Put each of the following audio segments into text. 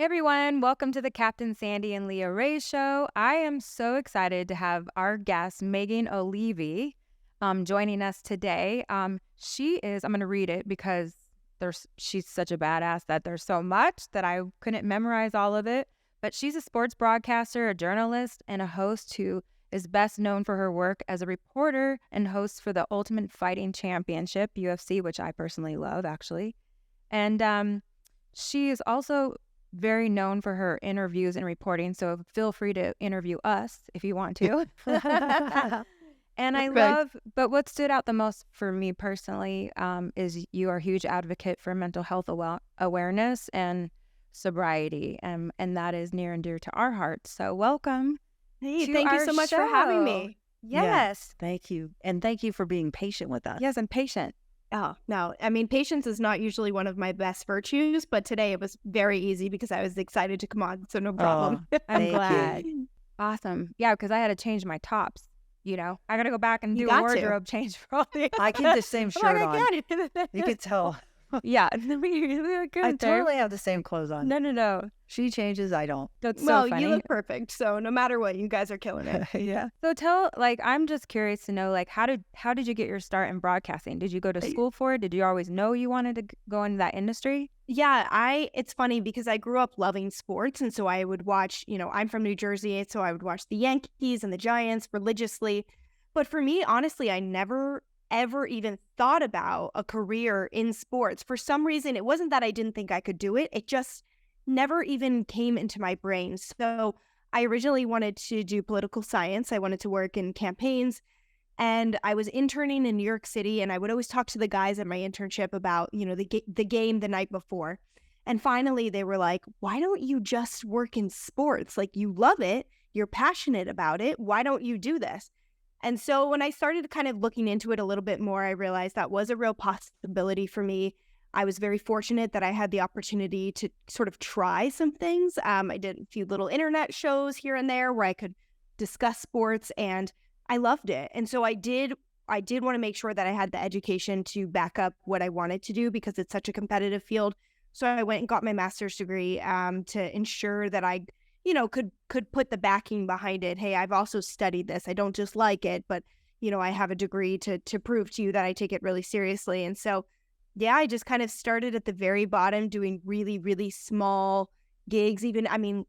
Hey everyone, welcome to the Captain Sandy and Leah Rae show. I am so excited to have our guest, Megan Olivi, joining us today. She is, I'm going to read it because she's such a badass that there's so much that I couldn't memorize all of it. But she's a sports broadcaster, a journalist, and a host who is best known for her work as a reporter and host for the Ultimate Fighting Championship, UFC, which I personally love, actually. And she is also very known for her interviews and reporting, so feel free to interview us if you want to. And I love, but what stood out the most for me personally is you are a huge advocate for mental health awareness and sobriety, and that is near and dear to our hearts. So welcome. Hey, thank you so much for having me. Yes. Thank you. And thank you for being patient with us. Yes, I'm patient. Oh, no. I mean, patience is not usually one of my best virtues, but today it was very easy because I was excited to come on, so no problem. I'm glad. Awesome. Yeah, because I had to change my tops. I got to go back and do a wardrobe change for all the I keep the same shirt on. You could tell. Yeah. I totally have the same clothes on. No. She changes, I don't. That's so funny. You look perfect, so no matter what, you guys are killing it. Yeah. So I'm just curious to know, how did you get your start in broadcasting? Did you go to school for it? Did you always know you wanted to go into that industry? Yeah, it's funny because I grew up loving sports, and so I would watch, I'm from New Jersey, so I would watch the Yankees and the Giants religiously. But for me, honestly, I never ever even thought about a career in sports. For some reason, it wasn't that I didn't think I could do it. It just never even came into my brain. So I originally wanted to do political science. I wanted to work in campaigns, and I was interning in New York City, and I would always talk to the guys at my internship about, the game the night before. And finally, they were like, why don't you just work in sports? Like, you love it. You're passionate about it. Why don't you do this? And so when I started kind of looking into it a little bit more, I realized that was a real possibility for me. I was very fortunate that I had the opportunity to sort of try some things. I did a few little internet shows here and there where I could discuss sports, and I loved it. And so I did want to make sure that I had the education to back up what I wanted to do because it's such a competitive field. So I went and got my master's degree to ensure that I could put the backing behind it. Hey, I've also studied this. I don't just like it, but, I have a degree to prove to you that I take it really seriously. And so, yeah, I just kind of started at the very bottom doing really, really small gigs,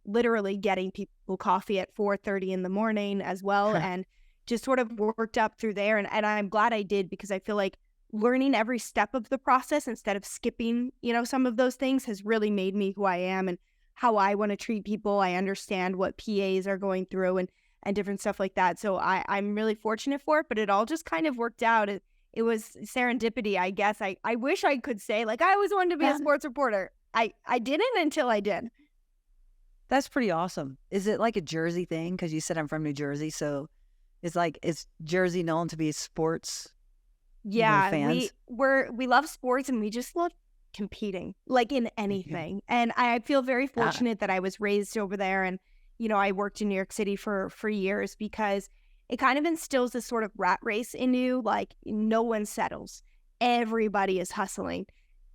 literally getting people coffee at 4:30 in the morning as well. And just sort of worked up through there. And I'm glad I did because I feel like learning every step of the process instead of skipping, some of those things has really made me who I am and how I want to treat people. I understand what PAs are going through and different stuff like that. So I'm really fortunate for it, but it all just kind of worked out. It was serendipity, I guess. I wish I could say, I always wanted to be a sports reporter. I didn't until I did. That's pretty awesome. Is it like a Jersey thing? Because you said I'm from New Jersey, so is Jersey known to be sports? Yeah, fans? we love sports, and we just love competing, in anything. And I feel very fortunate that I was raised over there, and I worked in New York City for years because it kind of instills this sort of rat race in you, no one settles, everybody is hustling.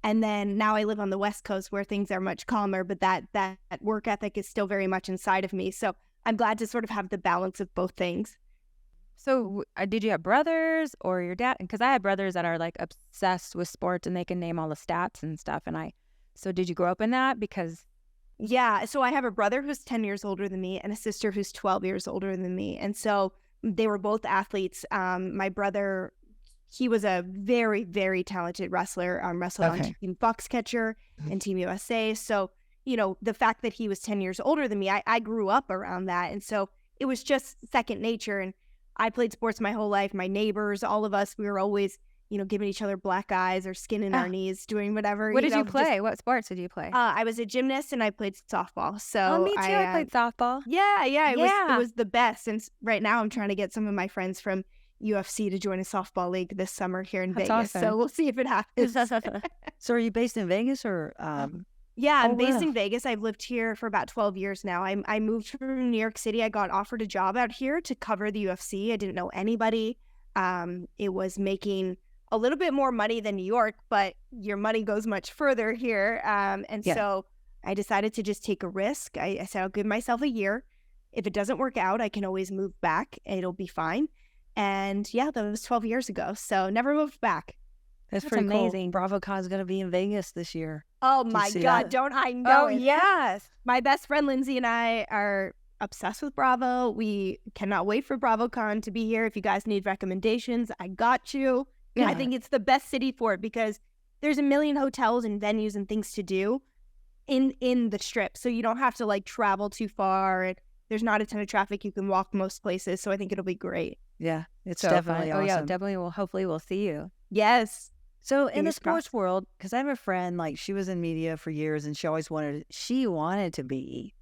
And then now I live on the West Coast where things are much calmer, but that work ethic is still very much inside of me. So I'm glad to sort of have the balance of both things. So did you have brothers or your dad? Because I had brothers that are obsessed with sports and they can name all the stats and stuff. So did you grow up in that? Yeah. So I have a brother who's 10 years older than me and a sister who's 12 years older than me. And so they were both athletes. My brother, he was a very, very talented wrestler, wrestled on Team Foxcatcher and Team USA. So, the fact that he was 10 years older than me, I grew up around that. And so it was just second nature. And I played sports my whole life. My neighbors, all of us, we were always, giving each other black eyes or skin in our knees, doing whatever. What did you play? What sports did you play? I was a gymnast and I played softball. So me too. I played softball. Yeah. It was the best. And right now I'm trying to get some of my friends from UFC to join a softball league this summer here in Vegas. Awesome. So we'll see if it happens. So are you based in Vegas or? Yeah, I'm based in Vegas. I've lived here for about 12 years now. I moved from New York City. I got offered a job out here to cover the UFC. I didn't know anybody. It was making a little bit more money than New York, but your money goes much further here. So I decided to just take a risk. I said, I'll give myself a year. If it doesn't work out, I can always move back. It'll be fine. And yeah, that was 12 years ago. So never moved back. That's That's pretty cool. amazing. BravoCon is going to be in Vegas this year. Oh Do you my see God, that? don't I know Oh, it? yes. My best friend Lindsay and I are obsessed with Bravo. We cannot wait for BravoCon to be here. If you guys need recommendations, I got you. Yeah. I think it's the best city for it because there's a million hotels and venues and things to do in the Strip. So you don't have to like travel too far. And there's not a ton of traffic. You can walk most places. So I think it'll be great. Yeah, it's So definitely fun. awesome. Oh, yeah, definitely. Hopefully we'll see you. Yes. So in the Fingers sports crossed. world, because I have a friend, like she was in media for years and she wanted to be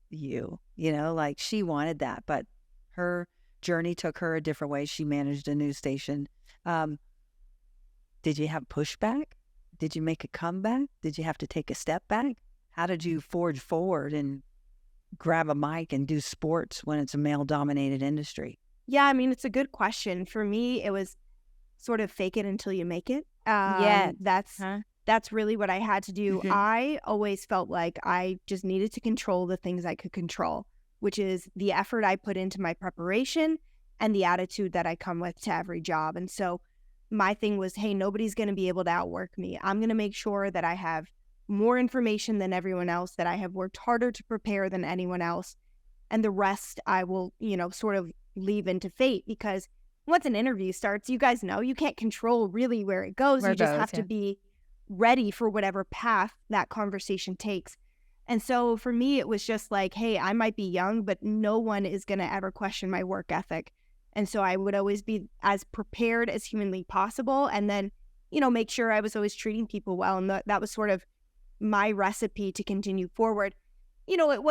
you, like she wanted that, but her journey took her a different way. She managed a news station. Did you have pushback? Did you make a comeback? Did you have to take a step back? How did you forge forward and grab a mic and do sports when it's a male-dominated industry? Yeah, I mean, it's a good question. For me, it was sort of fake it until you make it. Yeah. That's really what I had to do. Mhm. I always felt like I just needed to control the things I could control, which is the effort I put into my preparation and the attitude that I come with to every job. And so my thing was, hey, nobody's going to be able to outwork me. I'm going to make sure that I have more information than everyone else, that I have worked harder to prepare than anyone else. And the rest I will, sort of leave into fate, because once an interview starts, you guys know you can't control really where it goes. Where You it just goes, have yeah. to be ready for whatever path that conversation takes. And so for me, it was just like, hey, I might be young, but no one is going to ever question my work ethic. And so I would always be as prepared as humanly possible. And then, make sure I was always treating people well. And that was sort of my recipe to continue forward. It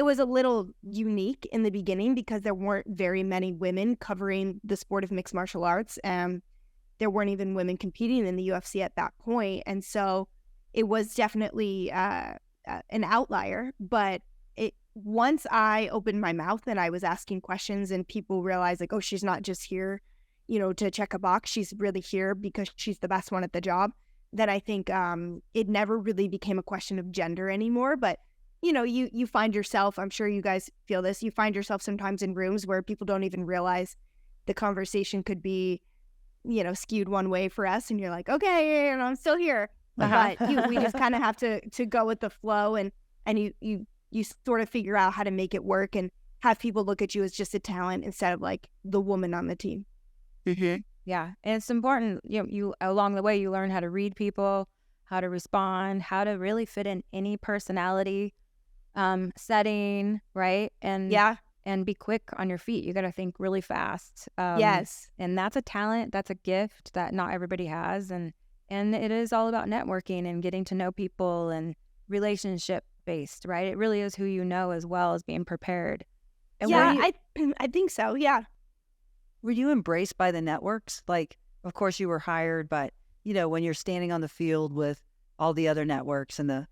was a little unique in the beginning because there weren't very many women covering the sport of mixed martial arts. There weren't even women competing in the UFC at that point. And so it was definitely an outlier. But once I opened my mouth and I was asking questions and people realized like, oh, she's not just here, to check a box. She's really here because she's the best one at the job. That I think it never really became a question of gender anymore. But you find yourself, I'm sure you guys feel this, you find yourself sometimes in rooms where people don't even realize the conversation could be, skewed one way for us. And you're like, okay, and I'm still here. Uh-huh. But we just kind of have to go with the flow and you sort of figure out how to make it work and have people look at you as just a talent instead of like the woman on the team. Yeah. And it's important, you along the way, you learn how to read people, how to respond, how to really fit in any personality setting, right? And and be quick on your feet. You got to think really fast. Yes. And that's a talent, that's a gift that not everybody has. And it is all about networking and getting to know people and relationship based, right? It really is who you know as well as being prepared. And I think so. Yeah. Were you embraced by the networks? Like, of course you were hired, but when you're standing on the field with all the other networks and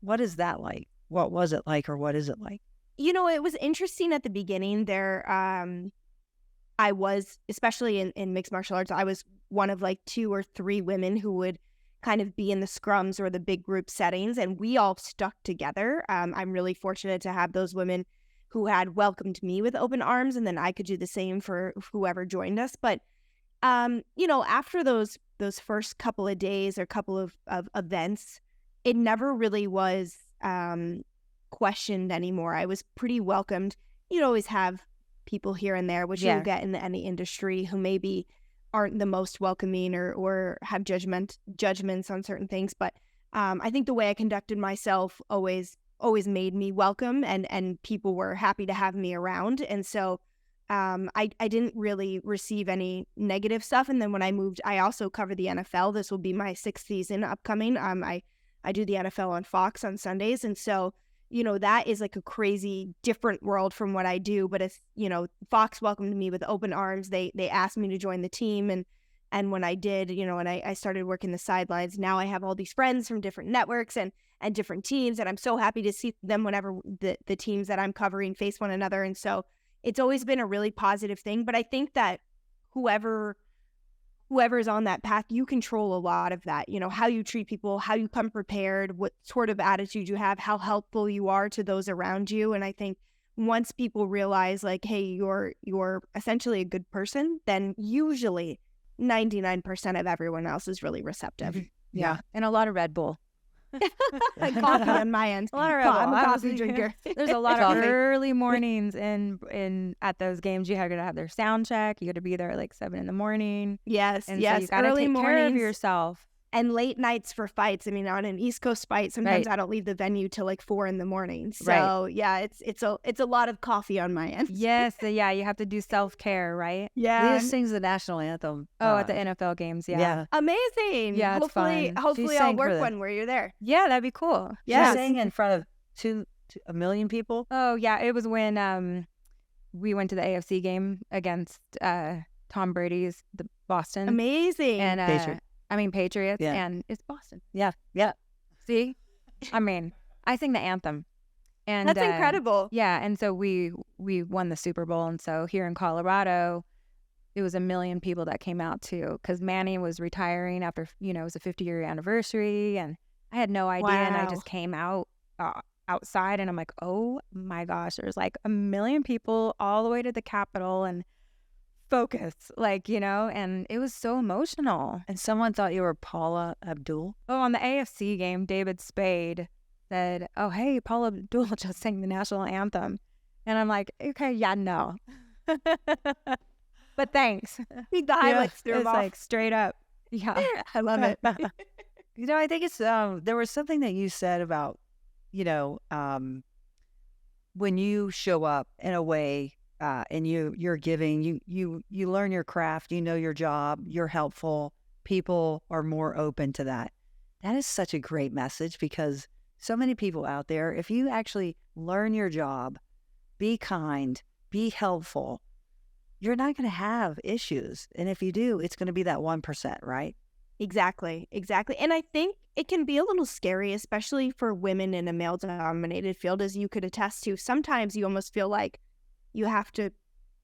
what is that like? What was it like, or what is it like? It was interesting at the beginning there. I was, especially in mixed martial arts, I was one of like 2 or 3 women who would kind of be in the scrums or the big group settings, and we all stuck together. I'm really fortunate to have those women who had welcomed me with open arms, and then I could do the same for whoever joined us. But, after those first couple of days or couple of events, it never really was questioned anymore. I was pretty welcomed. You'd always have people here and there, which you'll get in any industry, who maybe aren't the most welcoming or have judgments on certain things. But I think the way I conducted myself always made me welcome, and people were happy to have me around. And so I didn't really receive any negative stuff. And then when I moved, I also cover the NFL. This will be my 6th season upcoming. I do the NFL on Fox on Sundays. And so, that is like a crazy different world from what I do. But it's, Fox welcomed me with open arms. They asked me to join the team. And when I did, and I started working the sidelines, now I have all these friends from different networks and different teams. And I'm so happy to see them whenever the teams that I'm covering face one another. And so it's always been a really positive thing. But I think that whoever whoever's on that path, you control a lot of that, how you treat people, how you come prepared, what sort of attitude you have, how helpful you are to those around you. And I think once people realize like, hey, you're essentially a good person, then usually 99% of everyone else is really receptive. Yeah. And a lot of Red Bull. Coffee on my end. A lot of Red Bull. I'm a coffee drinker. There's a lot of early mornings in at those games. You have to have their sound check. You got to be there at like 7 a.m. Yes, and yes. So you got to early take mornings care of yourself. and late nights for fights. I mean, on an East Coast fight, sometimes I don't leave the venue till like 4 a.m. So yeah, it's a lot of coffee on my end. Yes, yeah. You have to do self-care, right? Yeah. Leah sings the national anthem. At the NFL games. Yeah. Amazing. Yeah, it's fun. Hopefully I'll work one where you're there. Yeah, that'd be cool. Yeah. She sang in front of a million people. Oh yeah, it was when we went to the AFC game against Tom Brady's the Boston. Amazing. And Patriots. Yeah. And it's Boston. Yeah. See, I mean, I sing the anthem, and that's incredible. Yeah, and so we won the Super Bowl, and so here in Colorado, it was 1 million people that came out too, because Manny was retiring after it was a 50-year anniversary, and I had no idea, and I just came out outside, and I'm like, oh my gosh, there's like 1 million people all the way to the Capitol, and focus, and it was so emotional. And someone thought you were Paula Abdul. Oh, on the AFC game, David Spade said, oh, hey, Paula Abdul just sang the national anthem. And I'm like, okay, yeah, no. But thanks. The highlights threw it's off. like straight up. Yeah. I love it. I think it's, there was something that you said about, when you show up in a way and you're giving, you learn your craft, your job, you're helpful, people are more open to that. That is such a great message, because so many people out there, if you actually learn your job, be kind, be helpful, you're not going to have issues. And if you do, it's going to be that 1%, right? Exactly. And I think it can be a little scary, especially for women in a male-dominated field, as you could attest to. Sometimes you almost feel like you have to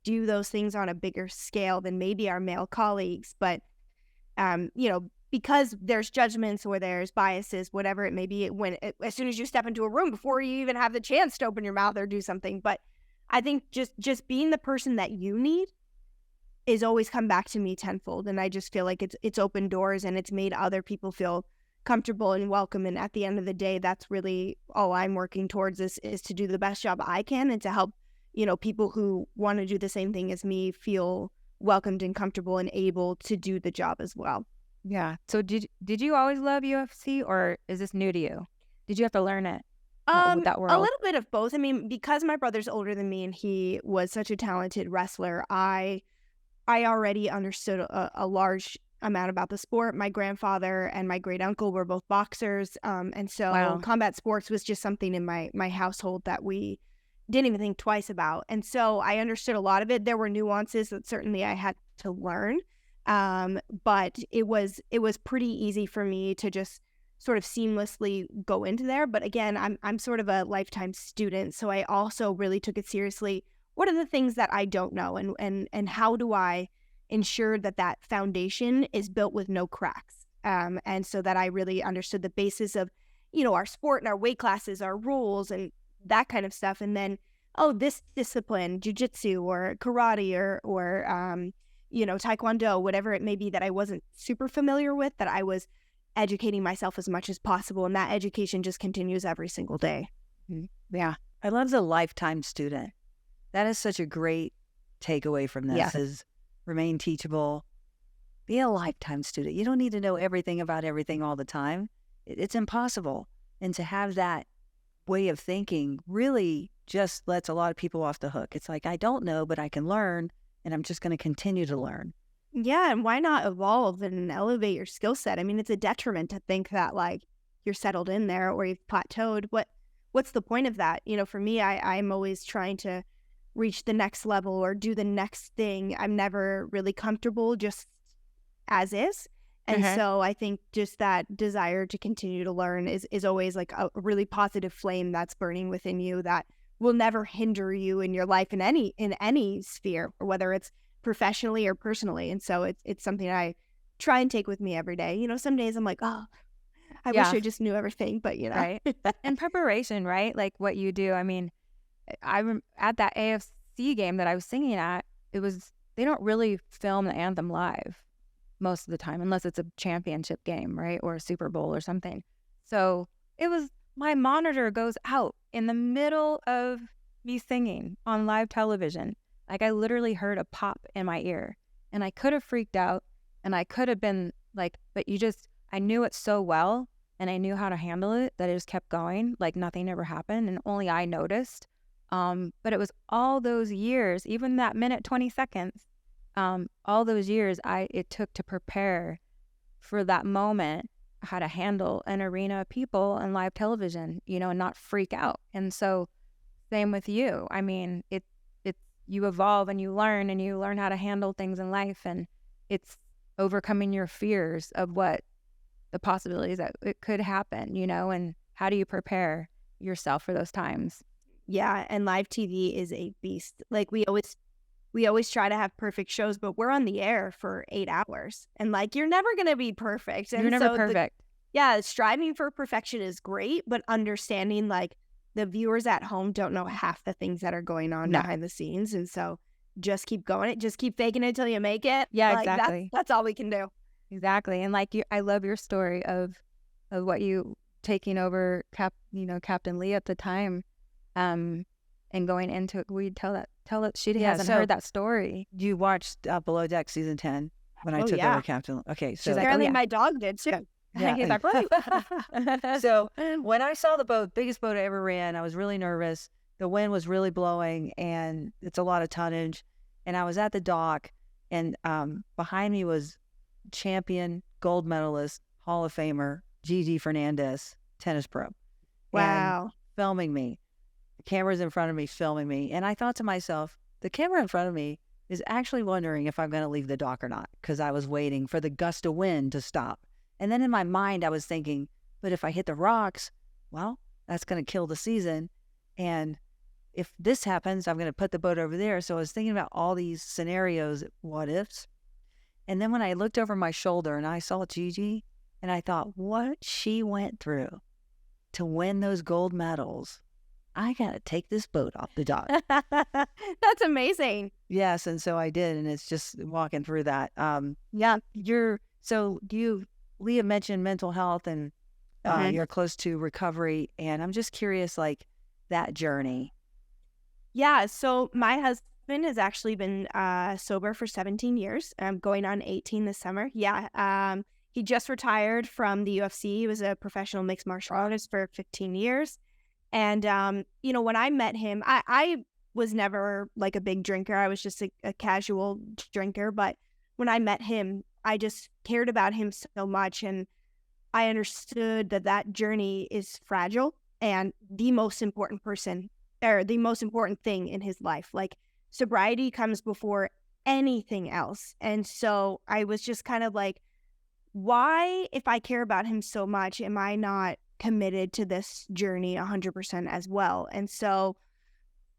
do those things on a bigger scale than maybe our male colleagues. But, because there's judgments or there's biases, whatever it may be, as soon as you step into a room, before you even have the chance to open your mouth or do something. But I think just being the person that you need is always come back to me tenfold. And I just feel like it's opened doors, and it's made other people feel comfortable and welcome. And at the end of the day, that's really all I'm working towards is to do the best job I can, and to help people who want to do the same thing as me feel welcomed and comfortable and able to do the job as well. Yeah. So did you always love UFC, or is this new to you? Did you have to learn it? That world? A little bit of both. I mean, because my brother's older than me and he was such a talented wrestler, I already understood a large amount about the sport. My grandfather and my great uncle were both boxers. And so combat sports was just something in my household that we didn't even think twice about. And so I understood a lot of it. There were nuances that certainly I had to learn. But it was pretty easy for me to just sort of seamlessly go into there. But again, I'm sort of a lifetime student, so I also really took it seriously. What are the things that I don't know, and how do I ensure that foundation is built with no cracks? And so that I really understood the basis of, our sport and our weight classes, our rules, and that kind of stuff. And then, this discipline, jiu-jitsu or karate or taekwondo, whatever it may be that I wasn't super familiar with, that I was educating myself as much as possible. And that education just continues every single day. Yeah. I love the lifetime student. That is such a great takeaway from this, is remain teachable, be a lifetime student. You don't need to know everything about everything all the time. It's impossible. And to have that way of thinking really just lets a lot of people off the hook. It's like, I don't know, but I can learn, and I'm just going to continue to learn. Yeah, and why not evolve and elevate your skill set? I mean, it's a detriment to think that like you're settled in there or you've plateaued. What's the point of that? For me, I'm always trying to reach the next level or do the next thing. I'm never really comfortable just as is. And so I think just that desire to continue to learn is always like a really positive flame that's burning within you that will never hinder you in your life in any sphere, or whether it's professionally or personally. And so it's something I try and take with me every day. You know, some days I'm like, oh, I wish Yeah. I just knew everything, but you know. Right. And preparation, right? Like what you do. I mean, at that AFC game that I was singing at, they don't really film the anthem live most of the time, unless it's a championship game, right? Or a Super Bowl or something. So my monitor goes out in the middle of me singing on live television. Like I literally heard a pop in my ear, and I could have freaked out, and I could have been like, but I knew it so well, and I knew how to handle it, that I just kept going, like nothing ever happened, and only I noticed. But it was all those years, even that minute, 20 seconds, all those years it took to prepare for that moment, how to handle an arena of people and live television, you know, and not freak out. And so same with you. I mean, you evolve and you learn how to handle things in life, and it's overcoming your fears of what the possibilities that it could happen, you know, and how do you prepare yourself for those times? Yeah, and live TV is a beast. Like we always try to have perfect shows, but we're on the air for 8 hours, and like you're never gonna be perfect. And You're never so perfect. striving for perfection is great, but understanding like the viewers at home don't know half the things that are going on No. behind the scenes, and so just keep going. Just keep faking it till you make it. Yeah, Like, exactly. That's all we can do. Exactly. And like I love your story of what you taking over Captain Lee at the time, and going into it. We tell it. She hasn't heard that story. You watched Below Deck season 10 when I Oh, took yeah. over Captain. Okay, so She's like, Apparently yeah. my dog did too. Yeah. He's like, right. So when I saw the boat, biggest boat I ever ran, I was really nervous. The wind was really blowing, and it's a lot of tonnage. And I was at the dock, and behind me was champion, gold medalist, Hall of Famer, Gigi Fernandez, tennis pro. Wow. And filming me. The camera's in front of me, filming me. And I thought to myself, the camera in front of me is actually wondering if I'm going to leave the dock or not, because I was waiting for the gust of wind to stop. And then in my mind, I was thinking, but if I hit the rocks, well, that's going to kill the season. And if this happens, I'm going to put the boat over there. So I was thinking about all these scenarios, what ifs. And then when I looked over my shoulder and I saw Gigi, and I thought, what she went through to win those gold medals, I got to take this boat off the dock. That's amazing. Yes. And so I did. And it's just walking through that. Yeah. Leah mentioned mental health, and you're close to recovery. And I'm just curious, like that journey. Yeah. So my husband has actually been sober for 17 years. I'm going on 18 this summer. Yeah. He just retired from the UFC. He was a professional mixed martial artist for 15 years. And, when I met him, I was never like a big drinker. I was just a casual drinker. But when I met him, I just cared about him so much. And I understood that journey is fragile, and the most important thing in his life. Like sobriety comes before anything else. And so I was just kind of like, why, if I care about him so much, am I not committed to this journey 100% as well? And so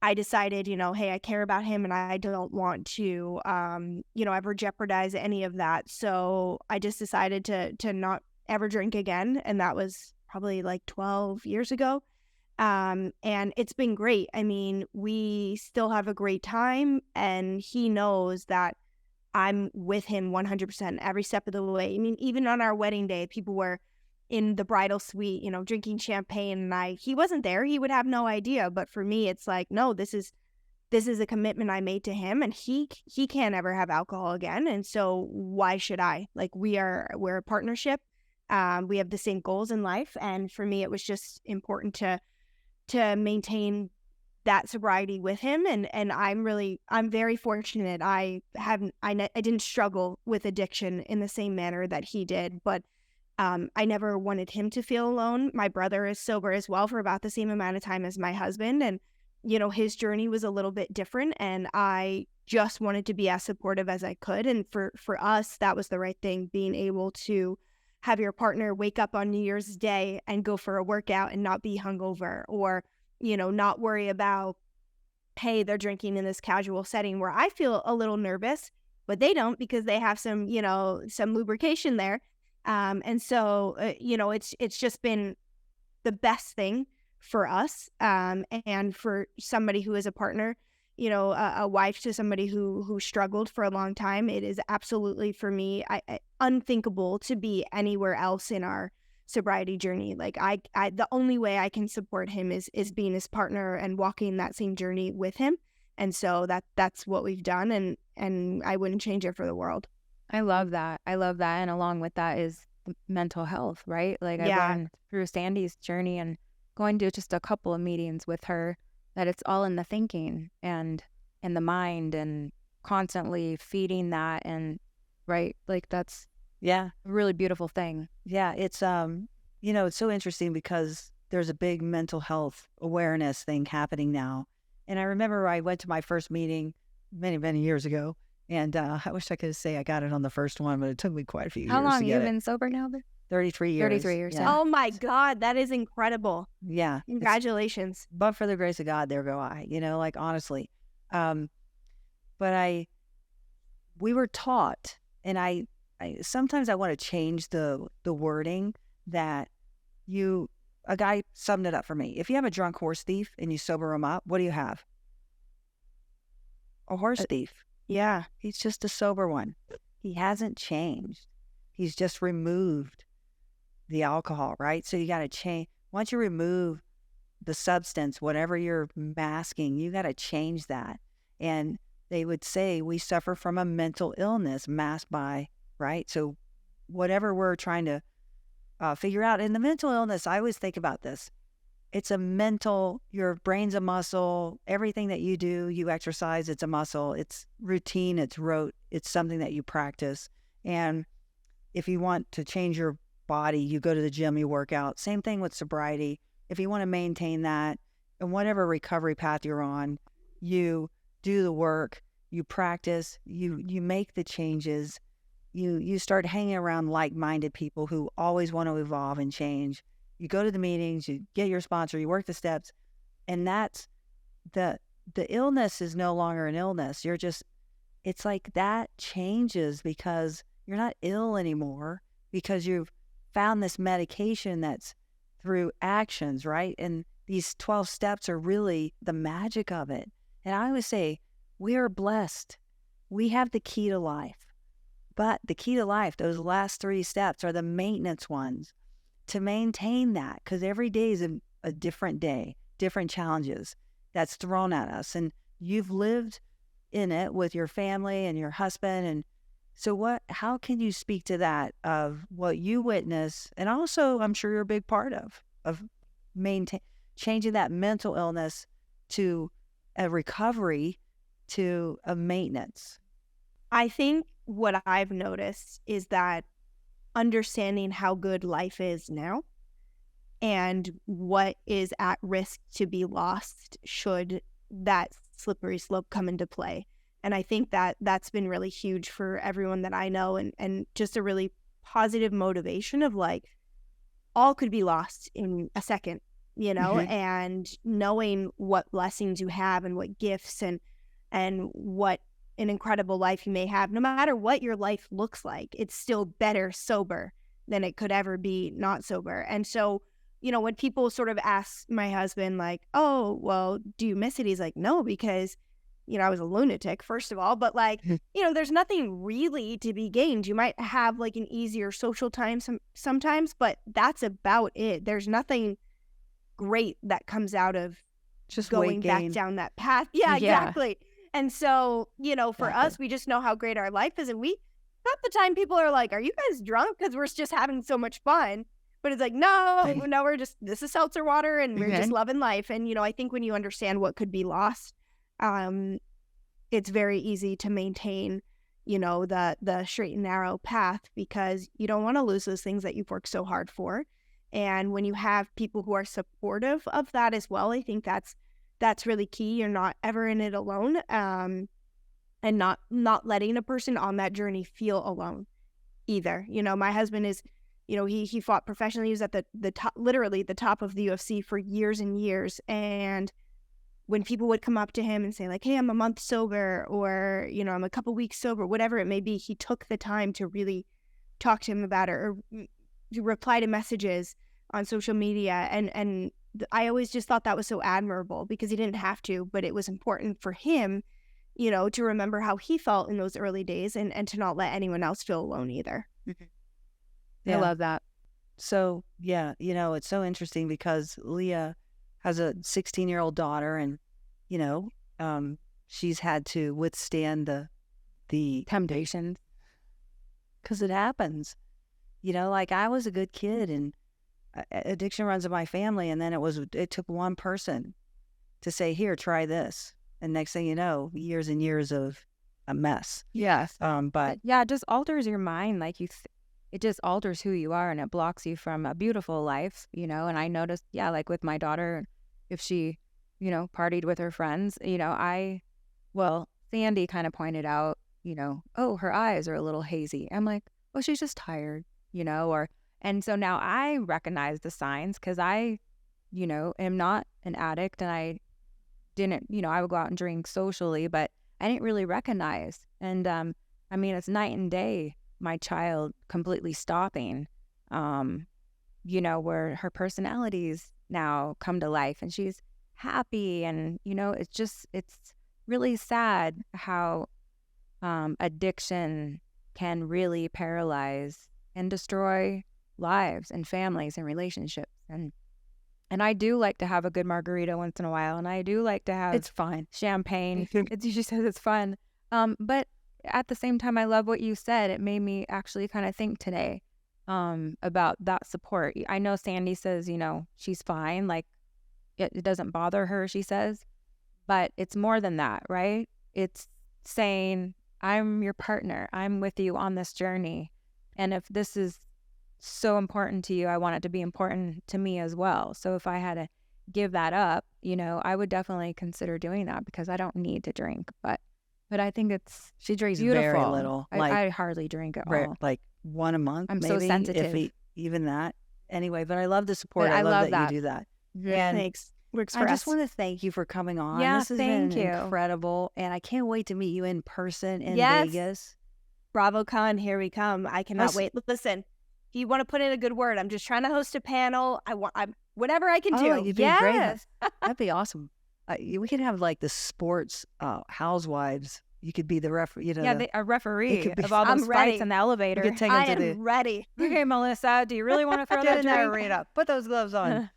I decided, hey, I care about him and I don't want to, ever jeopardize any of that. So I just decided to not ever drink again. And that was probably like 12 years ago. And it's been great. I mean, we still have a great time, and he knows that I'm with him 100% every step of the way. I mean, even on our wedding day, people were in the bridal suite, drinking champagne, and he wasn't there. He would have no idea. But for me, it's like, no, this is a commitment I made to him, and he can't ever have alcohol again. And so why should I? Like, we're a partnership. We have the same goals in life. And for me, it was just important to maintain that sobriety with him. And I'm very fortunate. I didn't struggle with addiction in the same manner that he did, but I never wanted him to feel alone. My brother is sober as well for about the same amount of time as my husband. And, his journey was a little bit different. And I just wanted to be as supportive as I could. And for us, that was the right thing, being able to have your partner wake up on New Year's Day and go for a workout and not be hungover, or, not worry about, hey, they're drinking in this casual setting where I feel a little nervous. but they don't because they have some, some lubrication there. And so, it's just been the best thing for us, and for somebody who is a partner, a wife to somebody who struggled for a long time. It is absolutely, for me, unthinkable to be anywhere else in our sobriety journey. Like I the only way I can support him is being his partner and walking that same journey with him. And so that's what we've done, and I wouldn't change it for the world. I love that. I love that. And along with that is mental health, right? Like I Yeah. learned through Sandy's journey and going to just a couple of meetings with her that it's all in the thinking and in the mind, and constantly feeding that, and right, like that's Yeah. a really beautiful thing. Yeah. It's, it's so interesting because there's a big mental health awareness thing happening now. And I remember I went to my first meeting many, many years ago. And I wish I could say I got it on the first one, but it took me quite a few How years long to you get it. been sober now? 33 years. 33 years, Yeah. Oh my God, that is incredible. Yeah. Congratulations. But for the grace of God, there go I, like honestly. But we were taught, and I sometimes I want to change the wording that a guy summed it up for me. If you have a drunk horse thief and you sober him up, what do you have? A horse thief. Yeah. He's just a sober one. He hasn't changed. He's just removed the alcohol, right? So you got to change. Once you remove the substance, whatever you're masking, you got to change that. And they would say we suffer from a mental illness masked by, right? So whatever we're trying to figure out in the mental illness, I always think about this. It's a mental, your brain's a muscle. Everything that you do, you exercise, it's a muscle. It's routine, it's rote. It's something that you practice. And if you want to change your body, you go to the gym, you work out. Same thing with sobriety. If you want to maintain that, and whatever recovery path you're on, you do the work, you practice, you make the changes, you start hanging around like-minded people who always want to evolve and change. You go to the meetings, you get your sponsor, you work the steps, and that's the illness is no longer an illness. It's like that changes because you're not ill anymore because you've found this medication that's through actions, right? And these 12 steps are really the magic of it. And I always say, we are blessed. We have the key to life. But the key to life, those last 3 steps are the maintenance ones. To maintain that, because every day is a different day, different challenges that's thrown at us. And you've lived in it with your family and your husband. And so how can you speak to that, of what you witness? And also, I'm sure you're a big part of changing that mental illness to a recovery to a maintenance. I think what I've noticed is that understanding how good life is now and what is at risk to be lost should that slippery slope come into play. And I think that that's been really huge for everyone that I know, and just a really positive motivation of like, all could be lost in a second, and knowing what blessings you have and what gifts and what an incredible life you may have. No matter what your life looks like, it's still better sober than it could ever be not sober. And so, when people sort of ask my husband like, oh, well, do you miss it? He's like, no, because, I was a lunatic, first of all, but like, there's nothing really to be gained. You might have like an easier social time sometimes, but that's about it. There's nothing great that comes out of Just going weight back gain. down that path. Yeah, exactly. And so, for Exactly. us, we just know how great our life is. And half the time people are like, are you guys drunk? Because we're just having so much fun. But it's like, no, this is seltzer water and we're just loving life. And, I think when you understand what could be lost, it's very easy to maintain, the straight and narrow path, because you don't want to lose those things that you've worked so hard for. And when you have people who are supportive of that as well, I think that's really key. You're not ever in it alone, and not letting a person on that journey feel alone either. My husband is, he fought professionally. He was at the top, literally the top of the UFC for years and years. And, when people would come up to him and say like, hey, I'm a month sober, or, you know, I'm a couple weeks sober, whatever it may be, he took the time to really talk to him about it, or to reply to messages on social media. And I always just thought that was so admirable, because he didn't have to, but it was important for him, you know, to remember how he felt in those early days, and to not let anyone else feel alone either. I love that. So, yeah, you know, it's so interesting because Leah has a 16-year-old daughter, and, you know, she's had to withstand the Temptations. because it happens. You know, like I was a good kid, and addiction runs in my family, and then it took one person to say, here, try this. And next thing you know, years and years of a mess. Yes. But yeah, it just alters your mind. Like it just alters who you are, and it blocks you from a beautiful life, you know. And I noticed, yeah, like with my daughter, if she, you know, partied with her friends, you know, Sandy kind of pointed out, you know, oh, her eyes are a little hazy. I'm like, oh, she's just tired, you know, and so now I recognize the signs, because I, you know, am not an addict, and I didn't, you know, I would go out and drink socially, but I didn't really recognize. And I mean, it's night and day, my child completely stopping, you know, where her personalities now come to life, and she's happy. And, you know, it's really sad how addiction can really paralyze and destroy lives and families and relationships. And I do like to have a good margarita once in a while, and I do like to have it's fine. champagne. She says it's fun. But at the same time, I love what you said. It made me actually kind of think today about that support. I know Sandy says, you know, she's fine. Like it doesn't bother her, she says. But it's more than that, right? It's saying, I'm your partner. I'm with you on this journey. And if this is so important to you, I want it to be important to me as well. So if I had to give that up, you know, I would definitely consider doing that, because I don't need to drink. But I think it's She drinks beautiful. very little. I hardly drink at all. Like one a month. I'm maybe, so sensitive. If even that. Anyway, but I love the support. But I love that that. you do that. Yeah. And Thanks. Works for I us. just want to thank you for coming on. Yeah, this has thank been you. incredible, and I can't wait to meet you in person in Yes. Vegas. BravoCon, here we come. I cannot wait. Listen, if you want to put in a good word, I'm just trying to host a panel. I'm whatever I can do. You'd be great. That'd be awesome. We could have like the sports housewives. You could be the referee. You know, Yeah, a referee be- of all those I'm ready. fights in the elevator. We could take I them to am ready. Okay, Melissa, do you really want to throw get that in there, drink? Rita. Put those gloves on.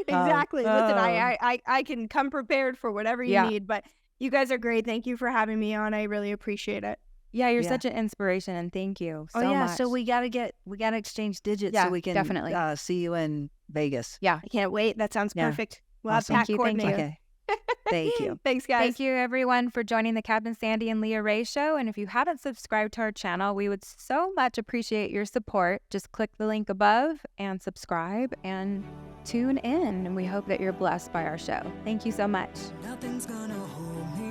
Exactly. Listen, oh. I can come prepared for whatever you Yeah. need, but you guys are great. Thank you for having me on. I really appreciate it. Yeah, you're Yeah. such an inspiration, and thank you so yeah, much. so we gotta exchange digits Yeah, so we can definitely. See you in Vegas. Yeah. I can't wait. That sounds Yeah. perfect. We'll Awesome. have Pat Thank you, thank coordinate. Okay. Thank you. Thanks, guys. Thank you, everyone, for joining the Captain Sandy and Leah Rae show. And if you haven't subscribed to our channel, we would so much appreciate your support. Just click the link above and subscribe and tune in. And we hope that you're blessed by our show. Thank you so much. Nothing's gonna hold me